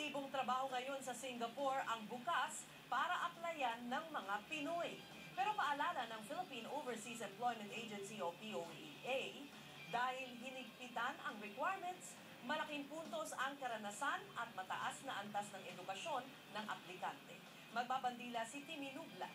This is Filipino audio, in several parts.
Libo-libong trabaho ngayon sa Singapore ang bukas para aplayan ng mga Pinoy. Pero paalala ng Philippine Overseas Employment Agency o POEA, dahil hinigpitan ang requirements, malaking puntos ang karanasan at mataas na antas ng edukasyon ng aplikante. Magbabandila si Timmy Nubla.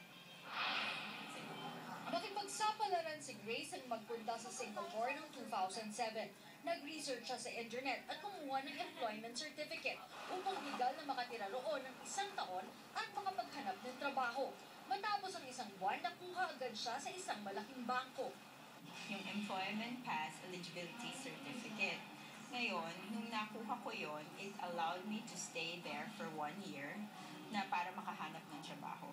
Nakipagsapalaran si Grace ang magpunta sa Singapore noong 2007. Nag-research siya sa internet at kumuha ng employment certificate upang legal na makatira roon ng 1 taon at makapaghanap ng trabaho. Matapos ang 1 buwan, nakuha agad siya sa isang malaking bangko. Yung Employment Pass Eligibility Certificate. Ngayon, nung nakuha ko yon, it allowed me to stay there for 1 year na para makahanap ng trabaho.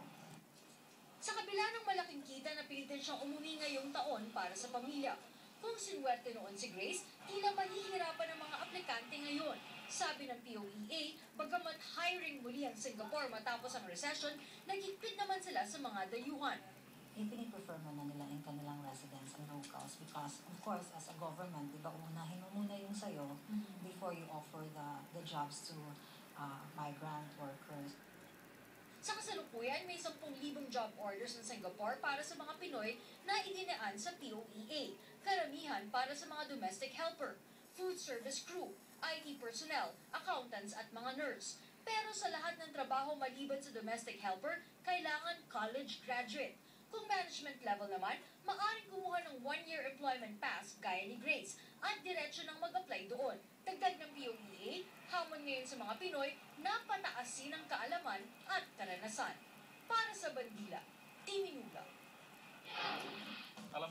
Sa kabila ng malaking kita, napilitan siyang umuwi ngayong taon para sa pamilya. Kung sinwerte noon si Grace, tila mahihirapan ang mga aplikante ngayon. Sabi ng POEA, bagamat hiring muli ang Singapore matapos ang recession, nagigpit naman sila sa mga dayuhan. Piniprefer mo na nila yung kanilang residents and locals because, of course, as a government, di ba, unahin mo muna yung sayo before you offer the jobs to migrant workers. Sa kasalukuyan, may 10,000 job orders ng Singapore para sa mga Pinoy na idinaan sa POEA. Karamihan para sa mga domestic helper, food service crew, IT personnel, accountants at mga nurse. Pero sa lahat ng trabaho maliban sa domestic helper, kailangan college graduate. Kung management level naman, maaaring kumuha ng 1-year employment pass gaya ni Grace at diretsyo nang mag-apply doon. Dagdag ng POEA, hamon ngayon sa mga Pinoy na pataasin ang kaalaman at karanasan. Para sa Bandila, Timmy Nubla.